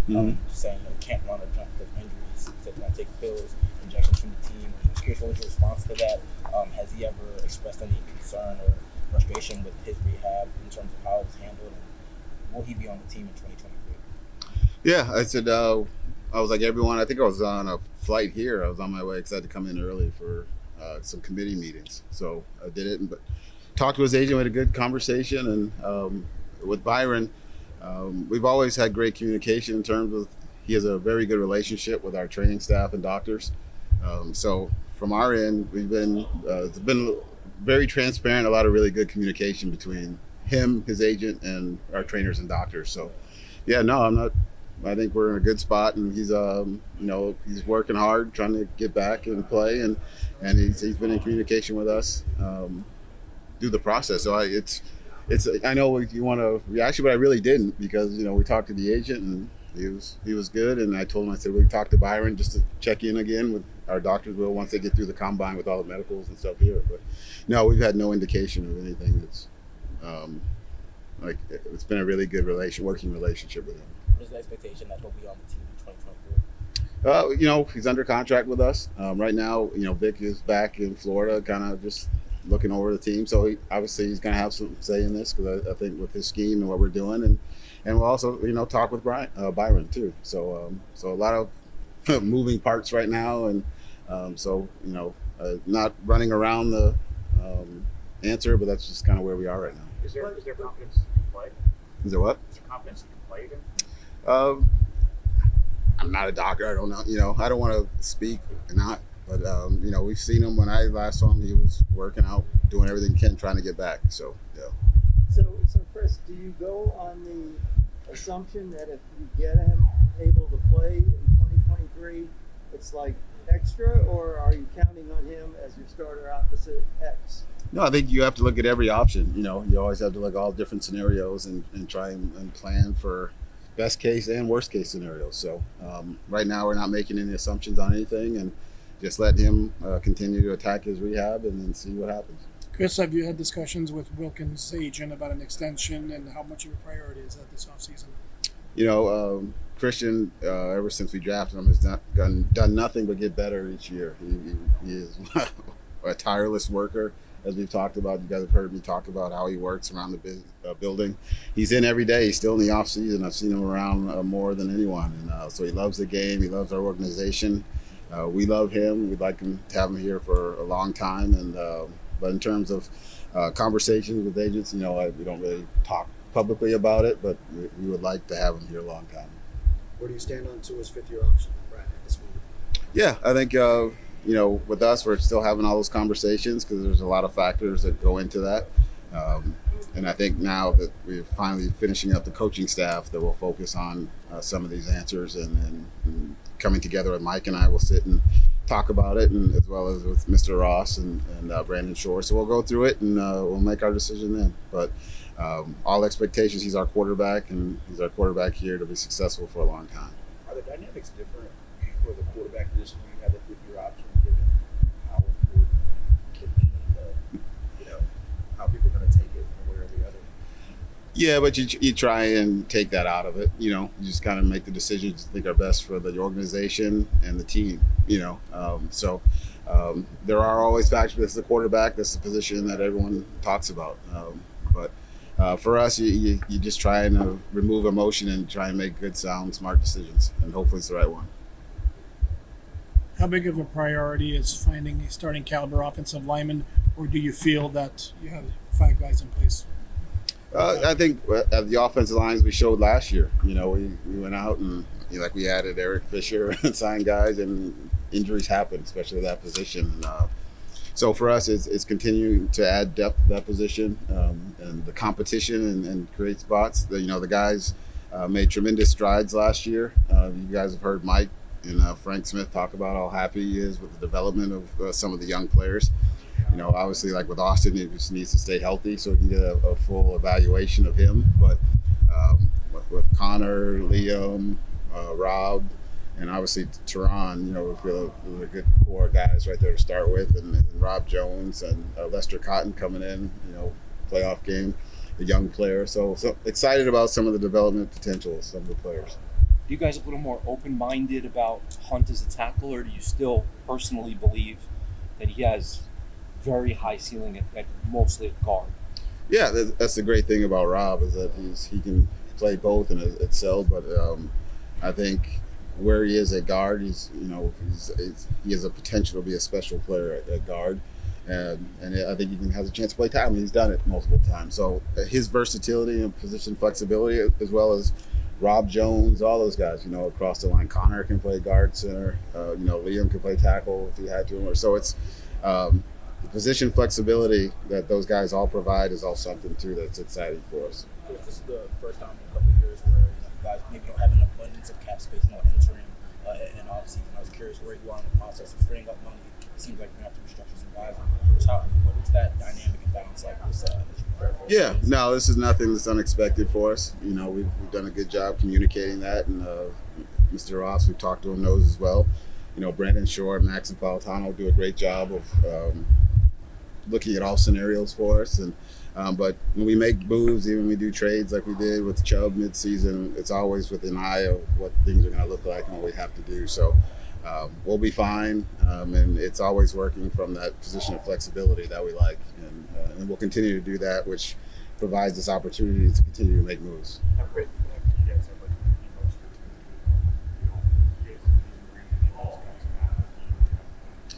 Just saying, can't run or jump because of injuries. Said he's going to take pills, injections from the team. I'm just curious what was your response to that? Has he ever expressed any concern or frustration with his rehab in terms of how it was handled? And will he be on the team in 2023? Yeah, I said, I was like everyone. I think I was on a flight here. I was on my way because I had to come in early for some committee meetings. So I did it, but talked to his agent. We had a good conversation, and with Byron, we've always had great communication in terms of he has a very good relationship with our training staff and doctors. So from our end, it's been very transparent. A lot of really good communication between him, his agent, and our trainers and doctors. So yeah, no, I'm not. I think we're in a good spot, and he's he's working hard, trying to get back and play, and he's been in communication with us through the process. So it's I know you want a reaction, but I really didn't, because we talked to the agent and he was good, and I told him, I said, we talked to Byron just to check in again with our doctors will once they get through the combine with all the medicals and stuff here. But no, we've had no indication of anything that's it's been a really good working relationship with him. What is the expectation that he'll be on the team in 2023? He's under contract with us right now. Vic is back in Florida, kind of just looking over the team. So he's going to have some say in this, because I think with his scheme and what we're doing, and we'll also talk with Byron too. So a lot of moving parts right now, and not running around the answer, but that's just kind of where we are right now. Is there confidence you can play? Is there what? Is there confidence you can play again? I'm not a doctor. I don't know. I don't want to speak or not, but we've seen him. When I last saw him, he was working out, doing everything he can, trying to get back. So yeah. So Chris, do you go on the assumption that if you get him able to play in 2023, it's like extra, or are you counting on him as your starter opposite X? No, I think you have to look at every option. You always have to look at all different scenarios and try and plan for best case and worst case scenarios. So right now we're not making any assumptions on anything, and just let him continue to attack his rehab and then see what happens. Chris, have you had discussions with Wilkins' agent about an extension, and how much of a priority is that this offseason? Christian, ever since we drafted him, has done nothing but get better each year. He is a tireless worker. As we've talked about, you guys have heard me talk about how he works around the building. He's in every day. He's still in the off season. I've seen him around more than anyone, and so he loves the game. He loves our organization. We love him. We'd like to have him here for a long time. And but in terms of conversations with agents, we don't really talk publicly about it, but we would like to have him here a long time. Where do you stand on Tua's fifth-year option, Brad, at this moment? Yeah, I think with us, we're still having all those conversations, because there's a lot of factors that go into that. And I think now that we're finally finishing up the coaching staff, that we'll focus on some of these answers, and coming together with Mike and I will sit and talk about it, and as well as with Mr. Ross and Brandon Shore. So we'll go through it, and we'll make our decision then. But all expectations, he's our quarterback, and he's our quarterback here to be successful for a long time. Are the dynamics different for the quarterback position when you have the fifth-year option, given how important the need of, how people are going to take it one way or the other? Yeah, but you try and take that out of it. You just kind of make the decisions you think are best for the organization and the team. So there are always factors. This is the quarterback. This is the position that everyone talks about. But for us, you just try and remove emotion and try and make good, sound, smart decisions, and hopefully it's the right one. How big of a priority is finding a starting caliber offensive lineman, or do you feel that you have 5 guys in place? I think at the offensive lines we showed last year. We went out and we added Eric Fisher and signed guys, and injuries happen, especially at that position. So for us, it's continuing to add depth to that position, and the competition, and create spots. The guys made tremendous strides last year. You guys have heard Mike and Frank Smith talk about how happy he is with the development of some of the young players. Obviously, like with Austin, he just needs to stay healthy so he can get a full evaluation of him. But with Connor, Liam, Rob, and obviously Teron, we feel a good core of guys right there to start with, and Rob Jones and Lester Cotton coming in, playoff game, a young player. So excited about some of the development potential of some of the players. you guys a little more open-minded about Hunt as a tackle, or do you still personally believe that he has very high ceiling at mostly at guard? Yeah, that's the great thing about Rob is that he can play both and excel. But I think where he is at guard, he has a potential to be a special player at guard, and I think he has a chance to play tackle. He's done it multiple times. So his versatility and position flexibility, as well as Rob Jones, all those guys, across the line. Connor can play guard center. Liam can play tackle if he had to. So it's the position flexibility that those guys all provide is all something too that's exciting for us. This is the first time in a couple of years where you guys maybe don't have an abundance of cap space entering an offseason. I was curious where you are in the process of freeing up money. It seems like you're going to have to restructure some guys. What's that dynamic and balance like this as you prepare for Yeah, no, this is nothing that's unexpected for us. We've done a good job communicating that, and Mr. Ross, we've talked to him, knows as well. Brandon Shore, Max Napolitano do a great job of looking at all scenarios for us, and but when we make moves, even when we do trades like we did with Chubb mid-season, it's always with an eye of what things are going to look like and what we have to do. So we'll be fine, and it's always working from that position of flexibility that we like, and we'll continue to do that, which provides us opportunities to continue to make moves. How great you guys have the most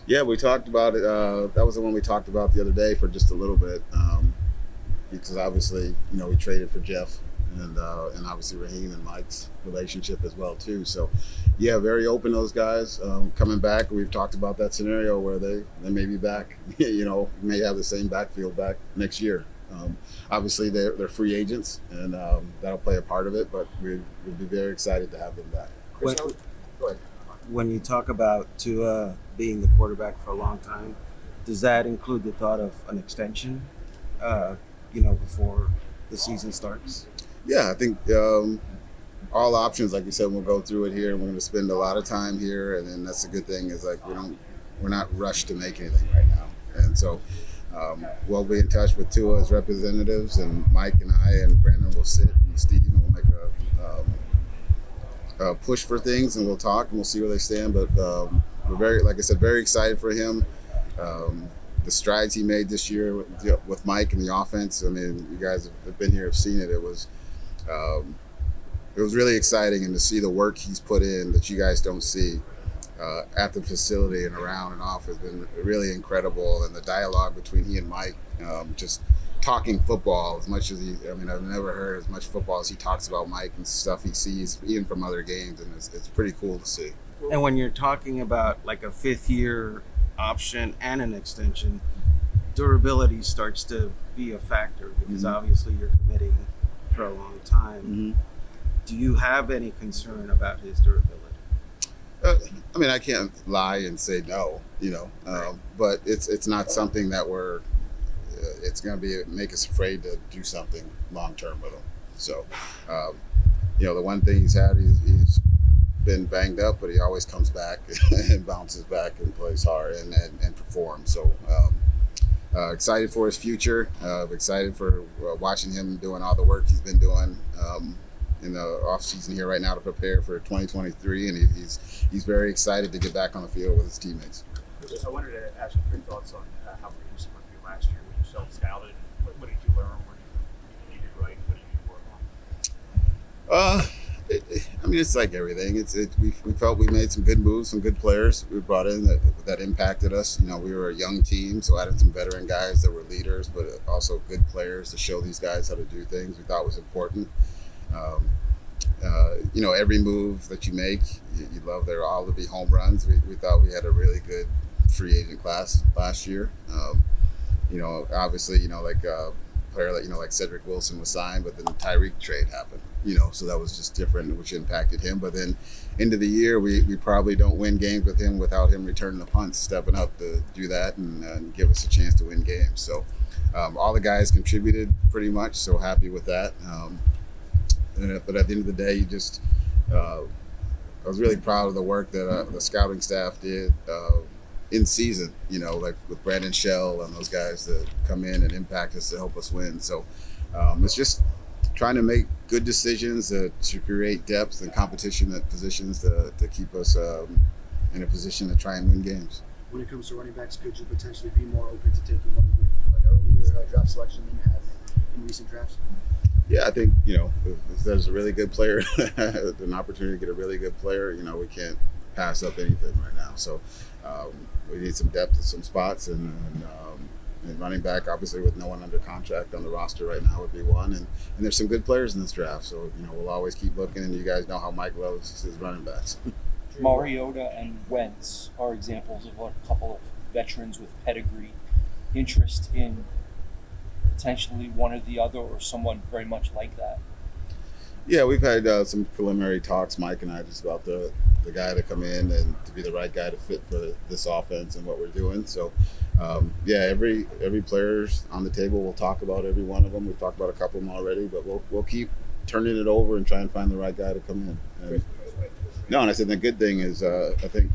Yeah, we talked about it. That was the one we talked about the other day for just a little bit, because obviously, we traded for Jeff, and obviously Raheem and Mike's relationship as well too. So, yeah, very open those guys coming back. We've talked about that scenario where they may be back. May have the same backfield back next year. Obviously, they're free agents, and that'll play a part of it. But we'd be very excited to have them back. When, Go ahead. when you talk about Tua being the quarterback for a long time, does that include the thought of an extension, before the season starts? Yeah, I think all options, like you said, we'll go through it here, and we're going to spend a lot of time here, and then that's a good thing is we're not rushed to make anything right now, and so we'll be in touch with Tua's representatives, and Mike and I and Brandon will sit, and Steve, and we'll make a push for things, and we'll talk, and we'll see where they stand. But we're very excited for him. The strides he made this year with Mike and the offense. I mean, you guys have been here, have seen it. It was really exciting, and to see the work he's put in that you guys don't see at the facility and around and off has been really incredible. And the dialogue between he and Mike, just talking football as much as I've never heard as much football as he talks about Mike and stuff he sees even from other games, and it's pretty cool to see. And when you're talking about like a 5th-year option and an extension, durability starts to be a factor because obviously you're committing for a long time. Mm-hmm. Do you have any concern about his durability? I can't lie and say no, but it's not something that it's going to make us afraid to do something long term with him. So, the one thing he's he's been banged up, but he always comes back and bounces back and plays hard and performs. So excited for his future. Excited for watching him doing all the work he's been doing in the off season here right now to prepare for 2023, and he's very excited to get back on the field with his teammates. I wanted to ask you your thoughts on how Producer went through last year when you self-scouted. What did you learn? What did you do right? What did you work on? It's like everything. We felt we made some good moves, some good players we brought in that impacted us. We were a young team, so added some veteran guys that were leaders, but also good players to show these guys how to do things we thought was important. Every move that you make, you love there all to be home runs. We thought we had a really good free agent class last year. Obviously, like a player like Cedric Wilson was signed, but then the Tyreek trade happened. So that was just different, which impacted him. But then into the year, we probably don't win games with him without him returning the punts, stepping up to do that and give us a chance to win games. So all the guys contributed pretty much, so happy with that. But at the end of the day, I was really proud of the work that the scouting staff did in season, like with Brandon Shell and those guys that come in and impact us to help us win. So it's just trying to make good decisions to create depth and competition at positions to keep us in a position to try and win games. When it comes to running backs, could you potentially be more open to taking one with an earlier draft selection than you have in recent drafts? Yeah, I think, if there's a really good player, an opportunity to get a really good player, we can't pass up anything right now. So we need some depth at some spots, and running back, obviously, with no one under contract on the roster right now would be one. And there's some good players in this draft. So, we'll always keep looking, and you guys know how Mike loves his running backs. Mariota and Wentz are examples of a couple of veterans with pedigree. Interest in potentially one or the other, or someone very much like that? Yeah, we've had some preliminary talks, Mike and I, just about the guy to come in and to be the right guy to fit for this offense and what we're doing. So, every player's on the table. We'll talk about every one of them. We've talked about a couple of them already, but we'll keep turning it over and try and find the right guy to come in. And I said the good thing is I think,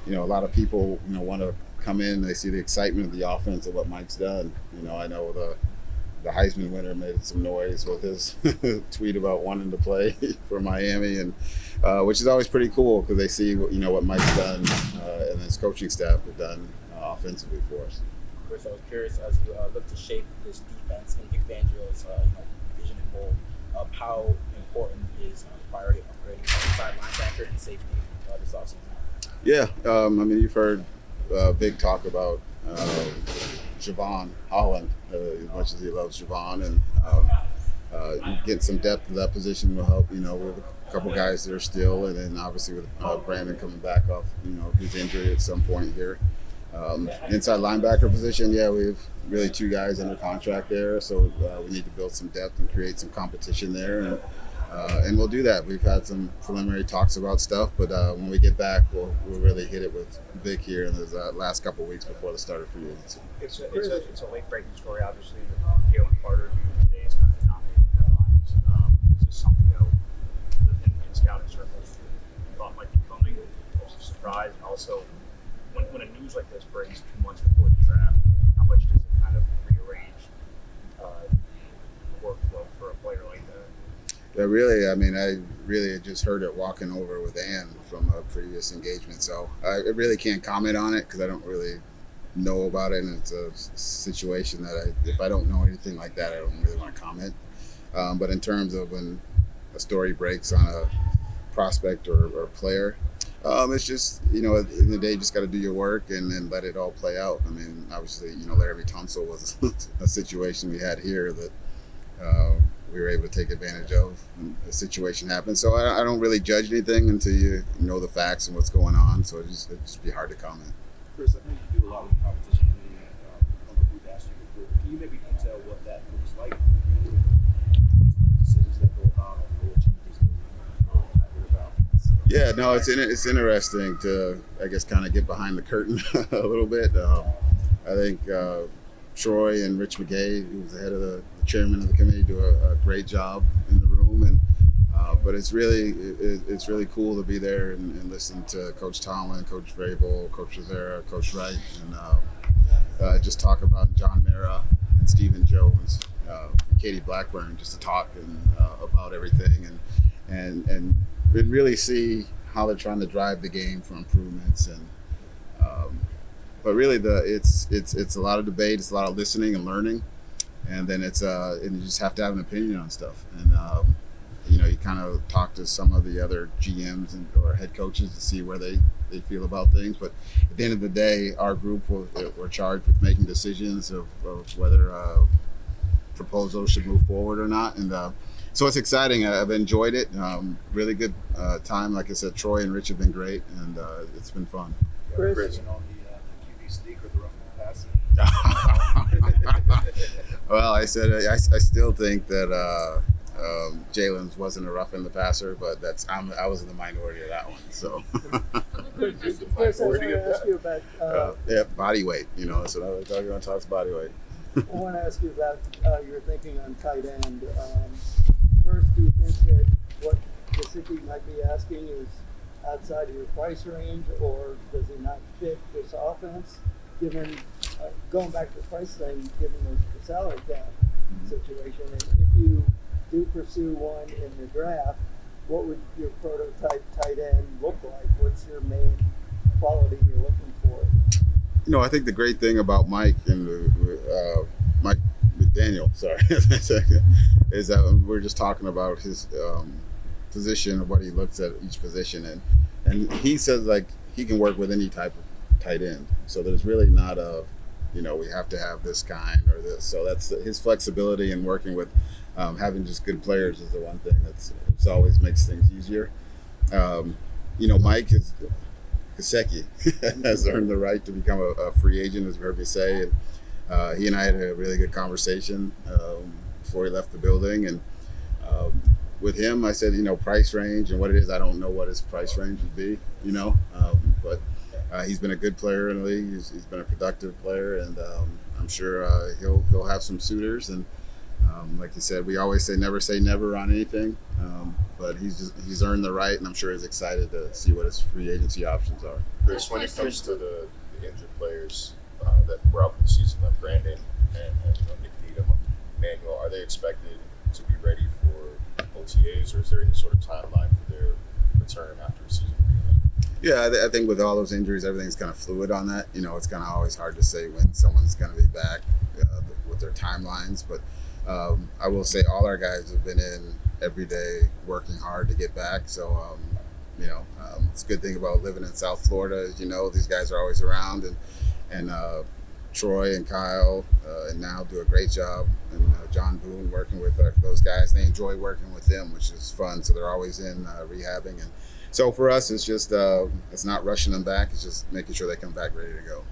a lot of people, want to come in. They see the excitement of the offense and what Mike's done. I know the Heisman winner made some noise with his tweet about wanting to play for Miami, and which is always pretty cool because they see what Mike's done and his coaching staff have done offensively for us. Chris, I was curious, as you look to shape this defense in Vic Fangio's vision and mold, how important is priority upgrading inside linebacker and safety this offseason? Yeah, you've heard Vic talk about Javon Holland, as much as he loves Javon, and getting some depth to that position will help. We have a couple guys that are still, and then obviously with Brandon coming back off, his injury at some point here. Inside linebacker position, we have really two guys under contract there, so we need to build some depth and create some competition there, and we'll do that. We've had some preliminary talks about stuff, but when we get back, we'll really hit it with Vic here in the last couple of weeks before the start of free agency. It's a late breaking story, obviously. Jalen Carter news today is kind of dominating the headlines. Is this something that in scouting circles you thought might be coming? Was a surprise? And also, when a news like this breaks 2 months before the draft, how much does it kind of rearrange the workflow for a player like that? Yeah, really, I really just heard it walking over with Ann from a previous engagement, so I really can't comment on it because I don't really know about it, and it's a situation that if I don't know anything like that, I don't really want to comment. But in terms of when a story breaks on a prospect or player, it's just, at the end of the day, you just got to do your work and then let it all play out. Obviously, Larry Tunsil was a situation we had here that we were able to take advantage of when the situation happened. So I don't really judge anything until you know the facts and what's going on. So it'd just be hard to comment. Chris, I think you do a lot of competition. I don't know who asked you before. Can you maybe detail what that looks like? Decisions that go on or what changes I hear about? Yeah, no, it's interesting to, I guess, kind of get behind the curtain a little bit. I think Troy and Rich McGay, who's the head of the chairman of the committee, do a great job in the room, and but it's really cool to be there and listen to Coach Tomlin, Coach Vrabel, Coach Rivera, Coach Wright, and just talk about John Mara and Stephen Jones, and Katie Blackburn, just to talk about everything and really see how they're trying to drive the game for improvements but really it's a lot of debate, it's a lot of listening and learning, and then and you just have to have an opinion on stuff, and you kind of talk to some of the other GMs or head coaches to see where they feel about things, but at the end of the day, our group we're charged with making decisions of whether proposals should move forward or not, and so it's exciting. I've enjoyed it. Really good time. Like I said, Troy and Rich have been great, and it's been fun. Chris? On the QB sneak or the rough pass. Well, I said I still think that Jalen's wasn't a rough in the passer, but I was in the minority of that one. So. Chris, I want to ask you about body weight. That's what I was talking about. Talks body weight. I want to ask you about your thinking on tight end. First, do you think that what Gesicki might be asking is outside of your price range, or does he not fit this offense? Given going back to the price thing, given the salary cap situation, and if you do pursue one in the draft, what would your prototype tight end look like? What's your main quality you're looking for? I think the great thing about Mike and Mike McDaniel, sorry, is that we're just talking about his position of what he looks at each position, and he says like he can work with any type of tight end. So there's really not a, we have to have this kind or this. So that's his flexibility in working with having just good players is the one thing it's always makes things easier. Mike is Kaseki has earned the right to become a free agent, as you heard me say, and he and I had a really good conversation before he left the building, and with him I said, price range and what it is, I don't know what his price range would be, but he's been a good player in the league. He's been a productive player, and I'm sure he'll have some suitors. And like you said, we always say never on anything, but he's earned the right, and I'm sure he's excited to see what his free agency options are. Chris, when it comes to the injured players that were out for the season, like Brandon and Nick Needham, Manuel, are they expected to be ready for OTAs, or is there any sort of timeline for their return after a season? Yeah, I think with all those injuries, everything's kind of fluid on that. It's kind of always hard to say when someone's going to be back with their timelines. But I will say all our guys have been in every day working hard to get back. So, it's a good thing about living in South Florida. As these guys are always around. And Troy and Kyle and now do a great job. And John Boone working with those guys. They enjoy working with them, which is fun. So they're always in rehabbing. And so for us, it's just it's not rushing them back. It's just making sure they come back ready to go.